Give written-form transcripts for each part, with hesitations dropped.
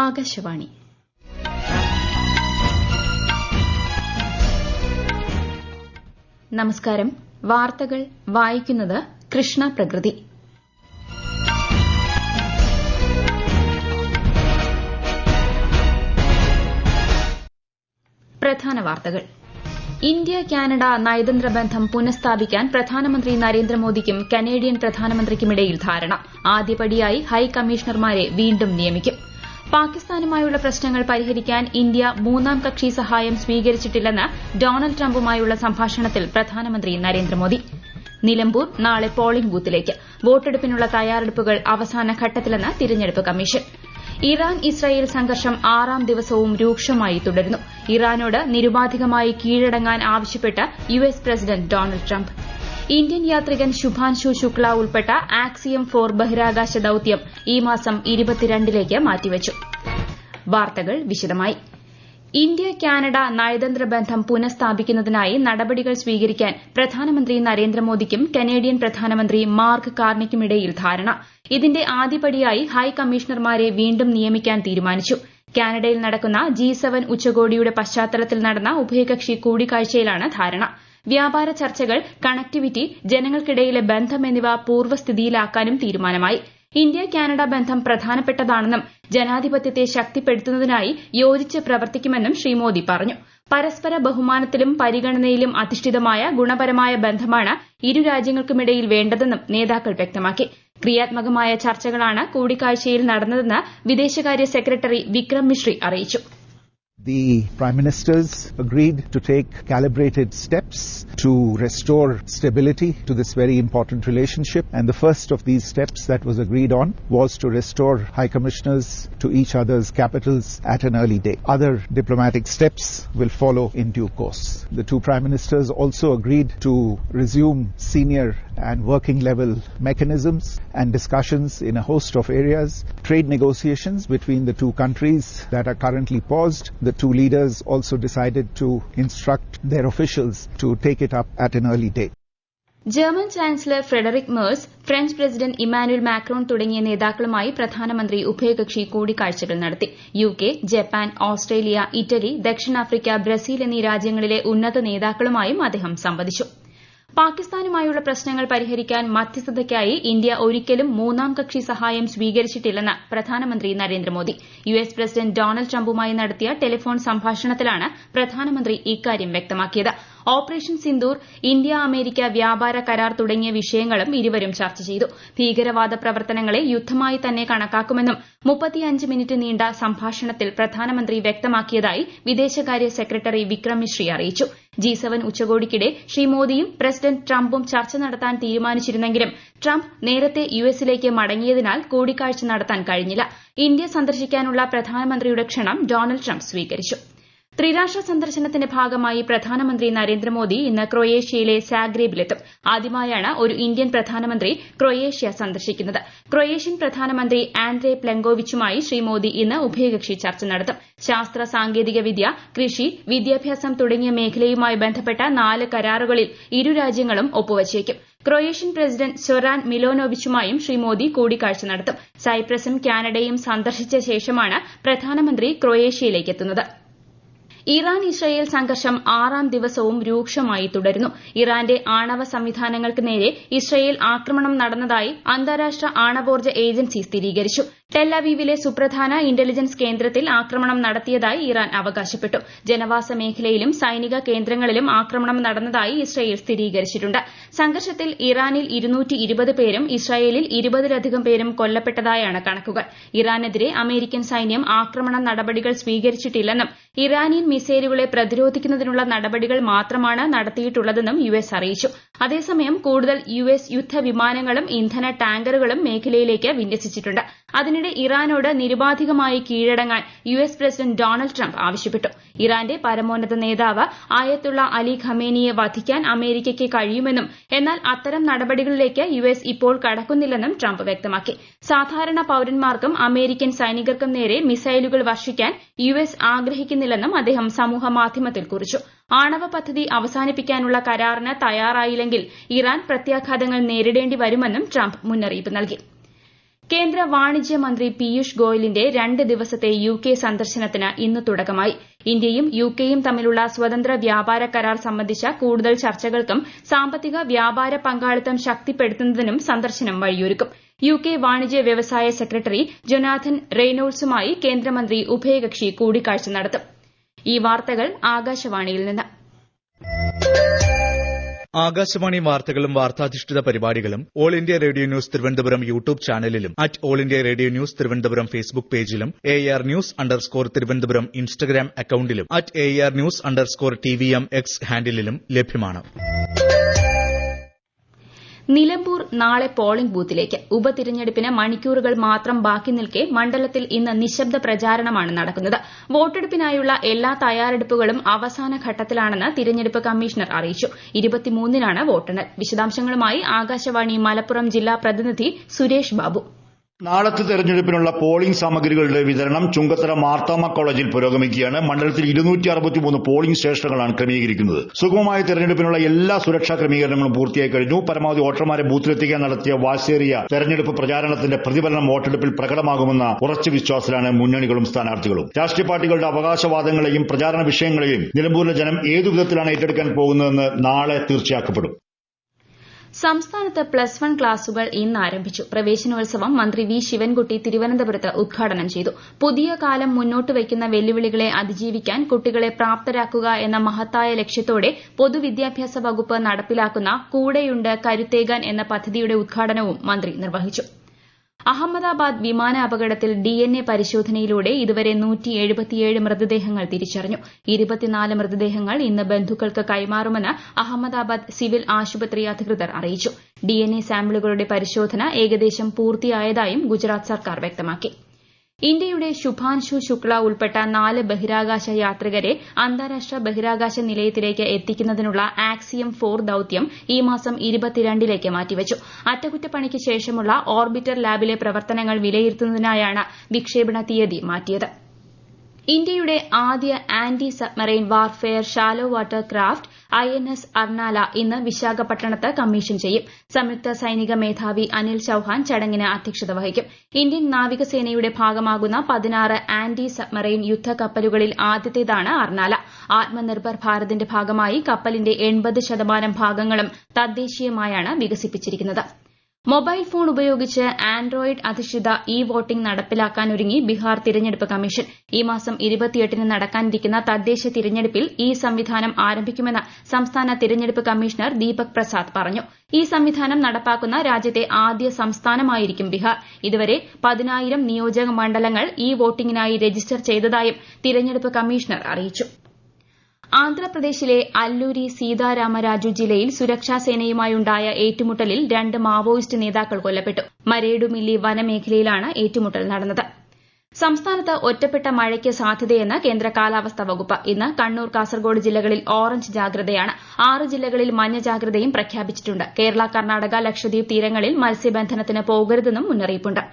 ആകാശവാണി. നമസ്കാരം. വാർത്തകൾ വായിക്കുന്നത് കൃഷ്ണ പ്രകൃതി. പ്രധാന വാർത്തകൾ. ഇന്ത്യ കാനഡ നയതന്ത്ര ബന്ധം പുനഃസ്ഥാപിക്കാൻ പ്രധാനമന്ത്രി നരേന്ദ്രമോദിക്കും കനേഡിയൻ പ്രധാനമന്ത്രിക്കുമിടയിൽ ധാരണ. ആദ്യപടിയായി ഹൈക്കമ്മീഷണർമാരെ വീണ്ടും നിയമിക്കും. പാകിസ്ഥാനുമായുള്ള പ്രശ്നങ്ങൾ പരിഹരിക്കാൻ ഇന്ത്യ മൂന്നാം കക്ഷി സഹായം സ്വീകരിച്ചിട്ടില്ലെന്ന് ഡൊണാൾഡ് ട്രംപുമായുള്ള സംഭാഷണത്തിൽ പ്രധാനമന്ത്രി നരേന്ദ്രമോദി. നിലമ്പൂർ നാളെ പോളിംഗ് ബൂത്തിലേക്ക്. വോട്ടെടുപ്പിനുള്ള തയ്യാറെടുപ്പുകൾ അവസാന ഘട്ടത്തിലെന്ന് തിരഞ്ഞെടുപ്പ് കമ്മീഷൻ. ഇറാൻ ഇസ്രായേൽ സംഘർഷം 6ാം ദിവസവും രൂക്ഷമായി തുടരുന്നു. ഇറാനോട് നിരുപാധികമായി കീഴടങ്ങാൻ ആവശ്യപ്പെട്ട് US president Donald Trump. Indian യാത്രികൻ ശുഭാൻശു ശുക്ല ഉൾപ്പെട്ട ആക്സിയം 4 ബഹിരാകാശ ദൌത്യം ഈ മാസം 22ലേക്ക് മാറ്റിവച്ചു. വാർത്തകൾ വിശദമായി. ഇന്ത്യ കാനഡ നയതന്ത്ര ബന്ധം പുനഃസ്ഥാപിക്കുന്നതിനായി നടപടികൾ സ്വീകരിക്കാൻ പ്രധാനമന്ത്രി നരേന്ദ്രമോദിക്കും കനേഡിയൻ പ്രധാനമന്ത്രി മാർക്ക് കാർണിക്കുമിടയിൽ ധാരണ. ഇതിന്റെ ആദ്യപടിയായി ഹൈക്കമ്മീഷണർമാരെ വീണ്ടും നിയമിക്കാൻ തീരുമാനിച്ചു. കാനഡയിൽ നടക്കുന്ന G7 ഉച്ചകോടിയുടെ പശ്ചാത്തലത്തിൽ നടന്ന ഉഭയകക്ഷി കൂടിക്കാഴ്ചയിലാണ് ധാരണ. വ്യാപാര ചർച്ചകൾ, കണക്ടിവിറ്റി, ജനങ്ങൾക്കിടയിലെ ബന്ധം എന്നിവ പൂർവ്വസ്ഥിതിയിലാക്കാനും തീരുമാനമായി. ഇന്ത്യ കാനഡ ബന്ധം പ്രധാനപ്പെട്ടതാണെന്നും ജനാധിപത്യത്തെ ശക്തിപ്പെടുത്തുന്നതിനായി യോജിച്ച് പ്രവർത്തിക്കുമെന്നും ശ്രീ മോദി പറഞ്ഞു. പരസ്പര ബഹുമാനത്തിലും പരിഗണനയിലും അധിഷ്ഠിതമായ ഗുണപരമായ ബന്ധമാണ് ഇരു രാജ്യങ്ങൾക്കുമിടയിൽ വേണ്ടതെന്നും നേതാക്കൾ വ്യക്തമാക്കി. ക്രിയാത്മകമായ ചർച്ചകളാണ് കൂടിക്കാഴ്ചയിൽ നടന്നതെന്ന് വിദേശകാര്യ സെക്രട്ടറി വിക്രം മിശ്രി അറിയിച്ചു. The Prime Ministers agreed to take calibrated steps to restore stability to this very important relationship, and the first of these steps that was agreed on was to restore High Commissioners to each other's capitals at an early date. Other diplomatic steps will follow in due course. The two Prime Ministers also agreed to resume senior and working level mechanisms and discussions in a host of areas. Trade negotiations between the two countries that are currently paused. The two leaders also decided to instruct their officials to take it up at an early date. German chancellor Frederick Merz, French president Emmanuel Macron തുടങ്ങിയ നേതാക്കളുമായി പ്രധാനമന്ത്രി ഉഭയകക്ഷി കൂടിക്കാഴ്ചകൾ നടത്തി. UK, Japan, Australia, Italy, ദക്ഷിണാഫ്രിക്ക, Brazil എന്നീ രാജ്യങ്ങളിലെ ഉന്നത നേതാക്കളുമായും അദ്ദേഹം സംവദിച്ചു. പാകിസ്ഥാനുമായുള്ള പ്രശ്നങ്ങൾ പരിഹരിക്കാൻ മധ്യസ്ഥതയ്ക്കായി ഇന്ത്യ ഒരിക്കലും മൂന്നാം കക്ഷി സഹായം സ്വീകരിച്ചിട്ടില്ലെന്ന് പ്രധാനമന്ത്രി നരേന്ദ്രമോദി. യുഎസ് പ്രസിഡന്റ് ഡൊണാൾഡ് ട്രംപുമായി നടത്തിയ ടെലിഫോൺ സംഭാഷണത്തിലാണ് പ്രധാനമന്ത്രി ഇക്കാര്യം വ്യക്തമാക്കിയത്. ഓപ്പറേഷൻ സിന്ദൂർ, ഇന്ത്യ അമേരിക്ക വ്യാപാര കരാർ തുടങ്ങിയ വിഷയങ്ങളും ഇരുവരും ചർച്ച ചെയ്തു. ഭീകരവാദ പ്രവർത്തനങ്ങളെ യുദ്ധമായി തന്നെ കണക്കാക്കുമെന്നും 35 മിനിറ്റ് നീണ്ട സംഭാഷണത്തിൽ പ്രധാനമന്ത്രി വ്യക്തമാക്കിയതായി വിദേശകാര്യ സെക്രട്ടറി വിക്രം മിശ്രി അറിയിച്ചു. G7 ഉച്ചകോടിക്കിടെ ശ്രീ മോദിയും പ്രസിഡന്റ് ട്രംപും ചർച്ച നടത്താൻ തീരുമാനിച്ചിരുന്നെങ്കിലും ട്രംപ് നേരത്തെ യുഎസിലേക്ക് മടങ്ങിയതിനാൽ കൂടിക്കാഴ്ച നടത്താൻ കഴിഞ്ഞില്ല. ഇന്ത്യ സന്ദർശിക്കാനുള്ള പ്രധാനമന്ത്രിയുടെ ക്ഷണം ഡൊണാൾഡ് ട്രംപ് സ്വീകരിച്ചു. ത്രിരാഷ്ട്ര സന്ദർശനത്തിന്റെ ഭാഗമായി പ്രധാനമന്ത്രി നരേന്ദ്രമോദി ഇന്ന് ക്രൊയേഷ്യയിലെ സാഗ്രേബിലെത്തും. ആദ്യമായാണ് ഒരു ഇന്ത്യൻ പ്രധാനമന്ത്രി ക്രൊയേഷ്യ സന്ദർശിക്കുന്നത്. ക്രൊയേഷ്യൻ പ്രധാനമന്ത്രി ആൻഡ്രേ പ്ലെങ്കോവിച്ചുമായി ശ്രീ മോദി ഇന്ന് ഉഭയകക്ഷി ചർച്ച നടത്തും. ശാസ്ത്ര സാങ്കേതിക വിദ്യ, കൃഷി, വിദ്യാഭ്യാസം തുടങ്ങിയ മേഖലയുമായി ബന്ധപ്പെട്ട 4 കരാറുകളിൽ ഇരു രാജ്യങ്ങളും ഒപ്പുവച്ചേക്കും. ക്രൊയേഷ്യൻ പ്രസിഡന്റ് സൊറാൻ മിലോനോവിച്ചുമായും ശ്രീ മോദി കൂടിക്കാഴ്ച നടത്തും. സൈപ്രസും കാനഡയും സന്ദർശിച്ച ശേഷമാണ് പ്രധാനമന്ത്രി ക്രൊയേഷ്യയിലേക്ക് എത്തുന്നത്. ഇറാൻ ഇസ്രായേൽ സംഘർഷം 6ാം ദിവസവും രൂക്ഷമായി തുടരുന്നു. ഇറാന്റെ ആണവ സംവിധാനങ്ങൾക്ക് നേരെ ഇസ്രായേൽ ആക്രമണം നടന്നതായി അന്താരാഷ്ട്ര ആണവോർജ്ജ ഏജൻസി സ്ഥിരീകരിച്ചു. ടെൽ-അവീവിലെ സുപ്രധാന ഇന്റലിജൻസ് കേന്ദ്രത്തിൽ ആക്രമണം നടത്തിയതായി ഇറാൻ അവകാശപ്പെട്ടു. ജനവാസ മേഖലയിലും സൈനിക കേന്ദ്രങ്ങളിലും ആക്രമണം നടന്നതായി ഇസ്രായേൽ സ്ഥിരീകരിച്ചിട്ടുണ്ട്. സംഘർഷത്തിൽ ഇറാനിൽ 220 പേരും ഇസ്രായേലിൽ 20-ലധികം പേരും കൊല്ലപ്പെട്ടതായാണ് കണക്കുകൾ. ഇറാനെതിരെ അമേരിക്കൻ സൈന്യം ആക്രമണ നടപടികൾ സ്വീകരിച്ചിട്ടില്ലെന്നും ഇറാനിയൻ മിസൈലുകളെ പ്രതിരോധിക്കുന്നതിനുള്ള നടപടികൾ മാത്രമാണ് നടത്തിയിട്ടുള്ളതെന്നും യുഎസ് അറിയിച്ചു. അതേസമയം കൂടുതൽ യുഎസ് യുദ്ധവിമാനങ്ങളും ഇന്ധന ടാങ്കറുകളും മേഖലയിലേക്ക് വിന്യസിച്ചിട്ടുണ്ട്. അതിനിടെ ഇറാനോട് നിരുപാധികമായി കീഴടങ്ങാൻ യുഎസ് പ്രസിഡന്റ് ഡൊണാൾഡ് ട്രംപ് ആവശ്യപ്പെട്ടു. ഇറാന്റെ പരമോന്നത നേതാവ് ആയത്തുള്ള അലി ഖമേനിയെ വധിക്കാൻ അമേരിക്കയ്ക്ക് കഴിയുമെന്നും എന്നാൽ അത്തരം നടപടികളിലേക്ക് യുഎസ് ഇപ്പോൾ കടക്കുന്നില്ലെന്നും ട്രംപ് വ്യക്തമാക്കി. സാധാരണ പൌരന്മാർക്കും അമേരിക്കൻ സൈനികർക്കും നേരെ മിസൈലുകൾ വർഷിക്കാൻ യുഎസ് ആഗ്രഹിക്കുന്നില്ലെന്നും അദ്ദേഹം സമൂഹമാധ്യമത്തിൽ കുറിച്ചു. ആണവ പദ്ധതി അവസാനിപ്പിക്കാനുള്ള കരാറിന് തയ്യാറായില്ലെങ്കിൽ ഇറാൻ പ്രത്യാഘാതങ്ങൾ നേരിടേണ്ടി വരുമെന്നും ട്രംപ് മുന്നറിയിപ്പ് നൽകി. കേന്ദ്ര വാണിജ്യ മന്ത്രി പീയൂഷ് ഗോയലിന്റെ 2 ദിവസത്തെ UK സന്ദർശനത്തിന് ഇന്ന് തുടക്കമായി. ഇന്ത്യയും UKയും തമ്മിലുള്ള സ്വതന്ത്ര വ്യാപാര കരാർ സംബന്ധിച്ച കൂടുതൽ ചർച്ചകൾക്കും സാമ്പത്തിക വ്യാപാര പങ്കാളിത്തം ശക്തിപ്പെടുത്തുന്നതിനും സന്ദർശനം വഴിയൊരുക്കും. UK വാണിജ്യ വ്യവസായ സെക്രട്ടറി ജൊനാഥൻ റെയ്നോൾഡ്സുമായി കേന്ദ്രമന്ത്രി ഉഭയകക്ഷി കൂടിക്കാഴ്ച നടത്തും. ഈ വാർത്തകൾ ആകാശവാണിയിൽ നിന്ന്. ആകാശവാണി വാർത്തകളും വാർത്താധിഷ്ഠിത പരിപാടികളും All India Radio News Thiruvananthapuram YouTube ചാനലിലും All India Radio News Thiruvananthapuram Facebook പേജിലും AR News_ തിരുവനന്തപുരം ഇൻസ്റ്റഗ്രാം അക്കൌണ്ടിലും AR News_TVM X ഹാൻഡിലും ലഭ്യമാണ്. നിലമ്പൂർ നാളെ പോളിംഗ് ബൂത്തിലേക്ക്. ഉപതിരഞ്ഞെടുപ്പിന് മണിക്കൂറുകൾ മാത്രം ബാക്കി നിൽക്കെ മണ്ഡലത്തിൽ ഇന്ന് നിശബ്ദ പ്രചാരണമാണ് നടക്കുന്നത്. വോട്ടെടുപ്പിനായുള്ള എല്ലാ തയ്യാറെടുപ്പുകളും അവസാന ഘട്ടത്തിലാണെന്ന് തിരഞ്ഞെടുപ്പ് കമ്മീഷണർ അറിയിച്ചു. 23-നാണ് വോട്ടെണ്ണൽ. വിശദാംശങ്ങളുമായി ആകാശവാണി മലപ്പുറം ജില്ലാ പ്രതിനിധി സുരേഷ് ബാബു. നാളത്തെ തെരഞ്ഞെടുപ്പിനുള്ള പോളിംഗ് സാമഗ്രികളുടെ വിതരണം ചുങ്കത്തറ മാർത്താമ കോളേജിൽ പുരോഗമിക്കുകയാണ്. മണ്ഡലത്തിൽ 263 പോളിംഗ് സ്റ്റേഷനുകളാണ് ക്രമീകരിക്കുന്നത്. സുഗമമായ തെരഞ്ഞെടുപ്പിനുള്ള എല്ലാ സുരക്ഷാ ക്രമീകരണങ്ങളും പൂർത്തിയായി കഴിഞ്ഞു. പരമാവധി വോട്ടർമാരെ ബൂത്തിലെത്തിക്കാൻ നടത്തിയ വാശിയേറിയ തെരഞ്ഞെടുപ്പ് പ്രചാരണത്തിന്റെ പ്രതിഫലനം വോട്ടെടുപ്പിൽ പ്രകടമാകുമെന്ന ഉറച്ച വിശ്വാസത്തിലാണ് മുന്നണികളും സ്ഥാനാർത്ഥികളും. രാഷ്ട്രീയ പാർട്ടികളുടെ അവകാശവാദങ്ങളെയും പ്രചാരണ വിഷയങ്ങളെയും നിലമ്പൂരിലെ ജനം ഏതു വിധത്തിലാണ് ഏറ്റെടുക്കാൻ പോകുന്നതെന്ന് നാളെ തീർച്ചയാക്കപ്പെടും. സംസ്ഥാനത്ത് +1 ക്ലാസുകൾ ഇന്ന് ആരംഭിച്ചു. പ്രവേശനോത്സവം മന്ത്രി വി ശിവൻകുട്ടി തിരുവനന്തപുരത്ത് ഉദ്ഘാടനം ചെയ്തു. പുതിയ കാലം മുന്നോട്ട് വയ്ക്കുന്ന വെല്ലുവിളികളെ അതിജീവിക്കാൻ കുട്ടികളെ പ്രാപ്തരാക്കുക എന്ന മഹത്തായ ലക്ഷ്യത്തോടെ പൊതുവിദ്യാഭ്യാസ വകുപ്പ് നടപ്പിലാക്കുന്ന കൂടെയുണ്ട് കരുത്തേകാൻ എന്ന പദ്ധതിയുടെ ഉദ്ഘാടനവും മന്ത്രി നിർവഹിച്ചു. അഹമ്മദാബാദ് വിമാന അപകടത്തിൽ DNA പരിശോധനയിലൂടെ ഇതുവരെ 177 മൃതദേഹങ്ങൾ തിരിച്ചറിഞ്ഞു. 24 മൃതദേഹങ്ങൾ ഇന്ന് ബന്ധുക്കൾക്ക് കൈമാറുമെന്ന് അഹമ്മദാബാദ് സിവിൽ ആശുപത്രി അധികൃതർ അറിയിച്ചു. DNA സാമ്പിളുകളുടെ പരിശോധന ഏകദേശം പൂർത്തിയായതായും ഗുജറാത്ത് സർക്കാർ വ്യക്തമാക്കി. ഇന്ത്യയുടെ ശുഭാൻശു ശുക്ല ഉൾപ്പെട്ട 4 ബഹിരാകാശ യാത്രികരെ അന്താരാഷ്ട്ര ബഹിരാകാശ നിലയത്തിലേക്ക് എത്തിക്കുന്നതിനുള്ള ആക്സിയം 4 ദൌത്യം ഈ മാസം 22ലേക്ക് മാറ്റിവച്ചു. അറ്റകുറ്റപ്പണിക്ക് ശേഷമുള്ള ഓർബിറ്റർ ലാബിലെ പ്രവർത്തനങ്ങൾ വിലയിരുത്തുന്നതിനായാണ് വിക്ഷേപണ തീയതി മാറ്റിയത്. ഇന്ത്യയുടെ ആദ്യ anti submarine warfare shallow water craft INS Arnala ഇന്ന് വിശാഖപട്ടണത്ത് കമ്മീഷൻ ചെയ്യും. സംയുക്ത സൈനിക മേധാവി അനിൽ ചൌഹാൻ ചടങ്ങിന് അധ്യക്ഷത വഹിക്കും. ഇന്ത്യൻ നാവികസേനയുടെ ഭാഗമാകുന്ന 16 ആന്റി സബ്മറൈൻ യുദ്ധക്കപ്പലുകളിൽ ആദ്യത്തേതാണ് അർണാല. ആത്മനിർഭർ ഭാരതിന്റെ ഭാഗമായി കപ്പലിന്റെ 80% ഭാഗങ്ങളും തദ്ദേശീയമായാണ് വികസിപ്പിച്ചിരിക്കുന്നത്. മൊബൈൽ ഫോൺ ഉപയോഗിച്ച് ആൻഡ്രോയിഡ് അധിഷ്ഠിത വോട്ടിംഗ് നടപ്പിലാക്കാനൊരുങ്ങി ബീഹാർ തിരഞ്ഞെടുപ്പ് കമ്മീഷൻ. ഈ മാസം 28-ന് നടക്കാനിരിക്കുന്ന തദ്ദേശ തിരഞ്ഞെടുപ്പിൽ ഈ സംവിധാനം ആരംഭിക്കുമെന്ന് സംസ്ഥാന തിരഞ്ഞെടുപ്പ് കമ്മീഷണർ ദീപക് പ്രസാദ് പറഞ്ഞു. ഈ സംവിധാനം നടപ്പാക്കുന്ന രാജ്യത്തെ ആദ്യ സംസ്ഥാനമായിരിക്കും ബീഹാർ. ഇതുവരെ 10,000 നിയോജക മണ്ഡലങ്ങൾ വോട്ടിംഗിനായി രജിസ്റ്റർ ചെയ്തതായും തിരഞ്ഞെടുപ്പ് കമ്മീഷണർ അറിയിച്ചു. ആന്ധ്രാപ്രദേശിലെ അല്ലൂരി സീതാരാമരാജു ജില്ലയിൽ സുരക്ഷാസേനയുമായുണ്ടായ ഏറ്റുമുട്ടലിൽ 2 മാവോയിസ്റ്റ് നേതാക്കൾ കൊല്ലപ്പെട്ടു. മരേഡുമില്ലി വനമേഖലയിലാണ് ഏറ്റുമുട്ടൽ നടന്നത്. സംസ്ഥാനത്ത് ഒറ്റപ്പെട്ട മഴയ്ക്ക് സാധ്യതയെന്ന് കേന്ദ്ര കാലാവസ്ഥാ വകുപ്പ്. ഇന്ന് കണ്ണൂർ, കാസർഗോഡ് ജില്ലകളിൽ ഓറഞ്ച് ജാഗ്രതയാണ്. 6 ജില്ലകളിൽ മഞ്ഞ ജാഗ്രതയും പ്രഖ്യാപിച്ചിട്ടുണ്ട്. കേരള, കർണാടക, ലക്ഷദ്വീപ് തീരങ്ങളിൽ മത്സ്യബന്ധനത്തിന് പോകരുതെന്നും മുന്നറിയിപ്പുണ്ട്.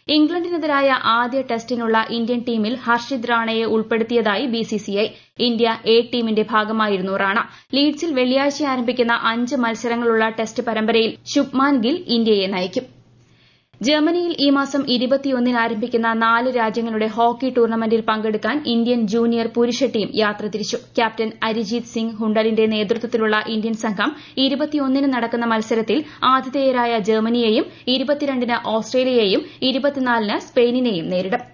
ഇംഗ്ലണ്ടിനെതിരായ ആദ്യ ടെസ്റ്റിനുള്ള ഇന്ത്യൻ ടീമിൽ ഹർഷിത് റാണയെ ഉൾപ്പെടുത്തിയതായി BCCI. ഇന്ത്യ A ടീമിന്റെ ഭാഗമായിരുന്നു റാണ. ലീഡ്സിൽ വെള്ളിയാഴ്ച ആരംഭിക്കുന്ന 5 മത്സരങ്ങളുള്ള ടെസ്റ്റ് പരമ്പരയിൽ ശുഭ്മാൻ ഗിൽ ഇന്ത്യയെ നയിക്കും. ജർമ്മനിയിൽ ഈ മാസം 21-ന് ആരംഭിക്കുന്ന 4 രാജ്യങ്ങളുടെ ഹോക്കി ടൂർണമെന്റിൽ പങ്കെടുക്കാൻ ഇന്ത്യൻ ജൂനിയർ പുരുഷ ടീം യാത്ര തിരിച്ചു. ക്യാപ്റ്റൻ അരിജീത് സിംഗ് ഹുണ്ടലിന്റെ നേതൃത്വത്തിലുള്ള ഇന്ത്യൻ സംഘം 21-ന് നടക്കുന്ന മത്സരത്തിൽ ആതിഥേയരായ ജർമ്മനിയെയും 22-ന് ഓസ്ട്രേലിയയെയും 24-ന് സ്പെയിനിനെയും നേരിടും.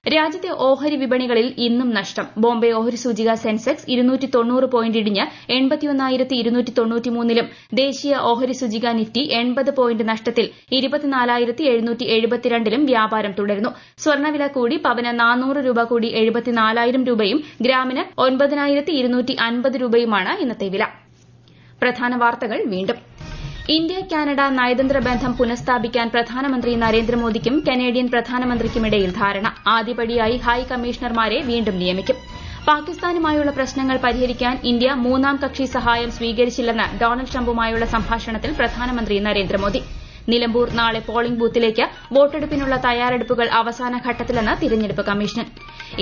രാജ്യത്തെ ഓഹരി വിപണികളിൽ ഇന്നും നഷ്ടം. ബോംബെ ഓഹരി സൂചിക സെൻസെക്സ് 290 പോയിന്റ് ഇടിഞ്ഞ് 81,293-ലും ദേശീയ ഓഹരി സൂചിക നിഫ്റ്റി 80 പോയിന്റ് നഷ്ടത്തിൽ 24,772-ലും വ്യാപാരം തുടരുന്നു. സ്വർണ്ണവില കൂടി. പവന് 400 രൂപ കൂടി 74,000 രൂപയും ഗ്രാമിന് 9,250 രൂപയുമാണ് ഇന്നത്തെ വില. പ്രധാന വാർത്തകൾ വീണ്ടും. ഇന്ത്യ കാനഡ നയതന്ത്ര ബന്ധം പുനഃസ്ഥാപിക്കാൻ പ്രധാനമന്ത്രി നരേന്ദ്രമോദിക്കും കനേഡിയൻ പ്രധാനമന്ത്രിക്കുമിടയിൽ ധാരണ. ആദ്യപടിയായി ഹൈ കമ്മീഷണർമാരെ വീണ്ടും നിയമിക്കും. പാകിസ്ഥാനുമായുള്ള പ്രശ്നങ്ങൾ പരിഹരിക്കാൻ ഇന്ത്യ 3ാം കക്ഷി സഹായം സ്വീകരിച്ചില്ലെന്ന് ഡൊണാൾഡ് ട്രംപുമായുള്ള സംഭാഷണത്തിൽ പ്രധാനമന്ത്രി നരേന്ദ്രമോദി. നിലമ്പൂർ നാളെ പോളിംഗ് ബൂത്തിലേക്ക്. വോട്ടെടുപ്പിനുള്ള തയ്യാറെടുപ്പുകൾ അവസാന ഘട്ടത്തിലെന്ന് തിരഞ്ഞെടുപ്പ് കമ്മീഷൻ.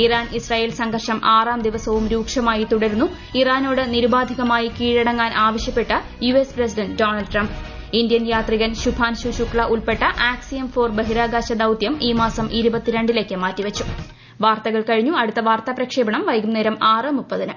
ഇറാൻ ഇസ്രായേൽ സംഘർഷം 6ാം ദിവസവും രൂക്ഷമായി തുടരുന്നു. ഇറാനോട് നിരുപാധികമായി കീഴടങ്ങാൻ ആവശ്യപ്പെട്ട് US president Donald Trump. Indian യാത്രികൻ ശുഭാൻശു ശുക്ല ഉൾപ്പെട്ട ആക്സിയം 4 ബഹിരാകാശ ദൌത്യം ഈ മാസം 22 മാറ്റിവച്ചു. വാർത്തകൾ കഴിഞ്ഞു. അടുത്ത വാർത്താ പ്രക്ഷേപണം വൈകുന്നേരം 6:30.